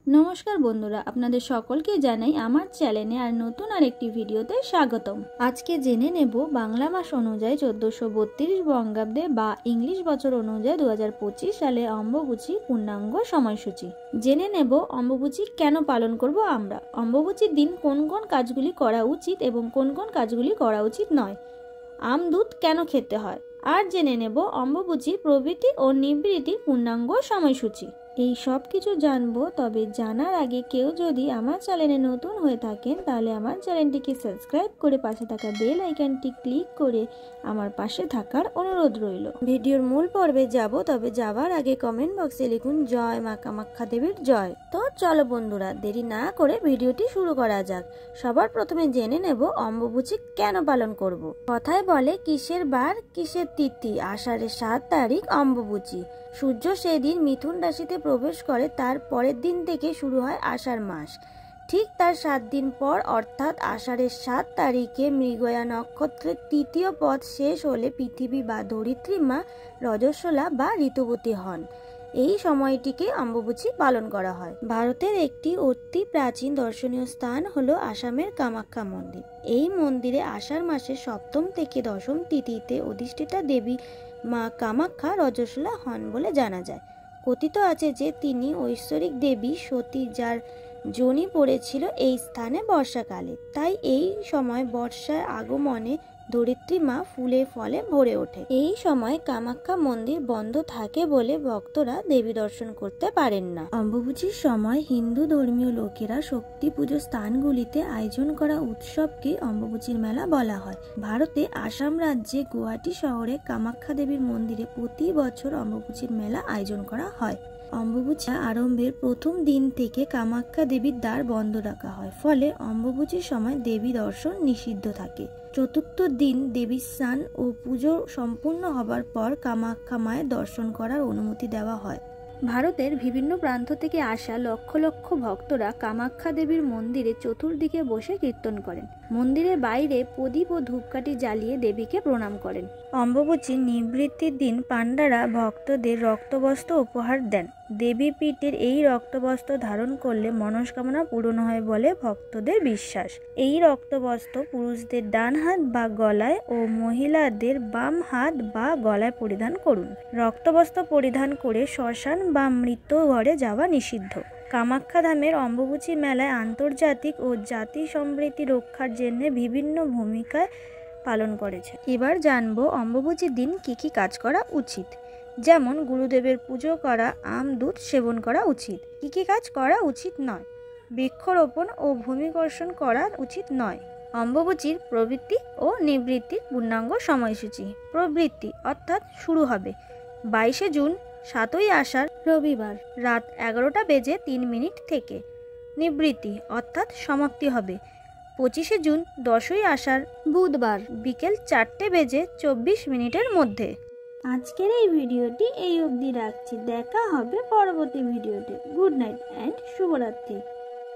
নমস্কার বন্ধুরা, আপনাদের সকলকে জানাই আমার চ্যানেলে আর নতুন আরেকটি ভিডিওতে স্বাগতম। আজকে জেনে নেব বাংলা মাস অনুযায়ী 1432 বঙ্গাব্দে বা ইংলিশ বছর অনুযায়ী 2025 সালে অম্বুবাচী পূর্ণাঙ্গ সময়সূচি। জেনে নেব অম্বুবাচী কেন পালন করব আমরা, অম্বুবাচীর দিন কোন কোন কাজগুলি করা উচিত এবং কোন কোন কাজগুলি করা উচিত নয়, আম দুধ কেন খেতে হয়, আর জেনে নেব অম্বুবাচীর প্রবৃত্তি ও নিবৃত্তির পূর্ণাঙ্গ সময়সূচি। এই সব কিছু জানবো, তবে জানার আগে কেউ যদি আমার চ্যানেলে নতুন হয়ে থাকেন তাহলে আমার চ্যানেলটিকে সাবস্ক্রাইব করে পাশে থাকা বেল আইকনটি ক্লিক করে আমার পাশে থাকার অনুরোধ রইল। ভিডিওর মূল পর্বে যাব, তবে যাওয়ার আগে কমেন্ট বক্সে লিখুন জয় মা কামাখ্যা দেবীর জয়। তো চলো বন্ধুরা, দেরি না করে ভিডিওটি শুরু করা যাক। সবার প্রথমে জেনে নেব অম্বুবাচী কেন পালন করব। কথায় বলে কিসের বার কিসের তিথি, আষাঢ়ের 7 তারিখ অম্বুবাচী। সূর্য সেদিন মিথুন রাশিতে প্রবেশ করে, তার পরের দিন থেকে শুরু হয় আষাঢ় মাস। ঠিক তার 7 দিন পর অর্থাৎ আষাঢ়ের 7 তারিখে মৃগয়া নক্ষত্রের তৃতীয় পদ শেষ হলে পৃথিবী বা ধরিত্রী মা রজস্বলা বা ঋতুবতী হন। এই সময়টিকে অম্বুবাচী পালন করা হয়। ভারতের একটি অতি প্রাচীন দর্শনীয় স্থান হলো আসামের কামাখ্যা মন্দির। এই মন্দিরে আষাঢ় মাসের 7ম থেকে 10ম তিথিতে অধিষ্ঠিতা দেবী মা কামাখ্যা রজস্বলা হন বলে জানা যায়। কথিত আছে যে তিনি ঐশ্বরিক দেবী সতী, যার যোনি পড়েছিল এই স্থানে বর্ষাকালে। তাই এই সময় বর্ষার আগমনে ধরিত্রী মা ফুলে ফলে ভরে ওঠে। এই সময় কামাখ্যা মন্দির বন্ধ থাকে বলে ভক্তরা দেবী দর্শন করতে পারেন না। অম্বুবাচীর সময় হিন্দু ধর্মীয় লোকেরা শক্তি পুজো স্থানগুলিতে আয়োজন করা উৎসবকে অম্বুবাচীর মেলা বলা হয়। ভারতে আসাম রাজ্যে গুয়াহাটি শহরে কামাখ্যা দেবীর মন্দিরে প্রতি বছর অম্বুবাচীর মেলা আয়োজন করা হয়। অম্বুবাচী আরম্ভের প্রথম দিন থেকে কামাখ্যা দেবীর দ্বার বন্ধ রাখা হয়, ফলে অম্বুবাচীর সময় দেবী দর্শন নিষিদ্ধ থাকে। চতুর্থ দিন দেবী স্নান ও পুজো সম্পূর্ণ হবার পর কামাখ্যা মায়ের দর্শন করার অনুমতি দেওয়া হয়। ভারতের বিভিন্ন প্রান্ত থেকে আসা লক্ষ লক্ষ ভক্তরা কামাখ্যা দেবীর মন্দিরে চতুর্দিকে বসে কীর্তন করেন। মন্দিরের বাইরে প্রদীপ ও ধূপকাঠি জ্বালিয়ে দেবীকে প্রণাম করেন। অম্বুবাচীর নিবৃত্তির দিন পাণ্ডারা ভক্তদের রক্তবস্ত্র উপহার দেন। দেবী পীঠের এই রক্তবস্ত্র ধারণ করলে মনস্কামনা পূরণ হয় বলে ভক্তদের বিশ্বাস। এই রক্তবস্ত্র পুরুষদের ডান হাত বা গলায় ও মহিলাদের বাম হাত বা গলায় পরিধান করুন। রক্তবস্ত্র পরিধান করে শ্মশান বা মৃত ঘরে যাওয়া নিষিদ্ধ। কামাখ্যা ধামের অম্বুবাচী মেলায় আন্তর্জাতিক ও জাতি সম্প্রীতি রক্ষার জন্য বিভিন্ন ভূমিকায় পালন করেছে। এবার জানবো অম্বুবাচীর দিন কি কি কাজ করা উচিত। যেমন গুরুদেবের পুজো করা, আম দুধ সেবন করা উচিত। কি কি কাজ করা উচিত নয়, বৃক্ষরোপণ ও ভূমিকর্ষণ করা উচিত নয়। অম্বুবাচীর প্রবৃত্তি ও নিবৃত্তির পূর্ণাঙ্গ সময়সূচি। প্রবৃত্তি অর্থাৎ শুরু হবে 22শে জুন 7ই আষাঢ় রবিবার রাত 11টা বেজে 3 মিনিট থেকে। নিবৃত্তি অর্থাৎ সমাপ্তি হবে 25শে জুন 10ই আষাঢ় বুধবার বিকেল 4টে বেজে 24 মিনিটের মধ্যে। আজকের এই ভিডিওটি এই অবধি রাখছি, দেখা হবে পরবর্তী ভিডিওতে। গুড নাইট অ্যান্ড শুভরাত্রি।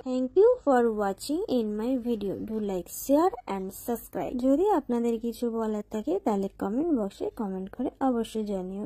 Thank you for watching in my ভিডিও। Do like, share and subscribe. যদি আপনাদের কিছু বলার থাকে তাহলে কমেন্ট বক্সে কমেন্ট করে অবশ্যই জানিও।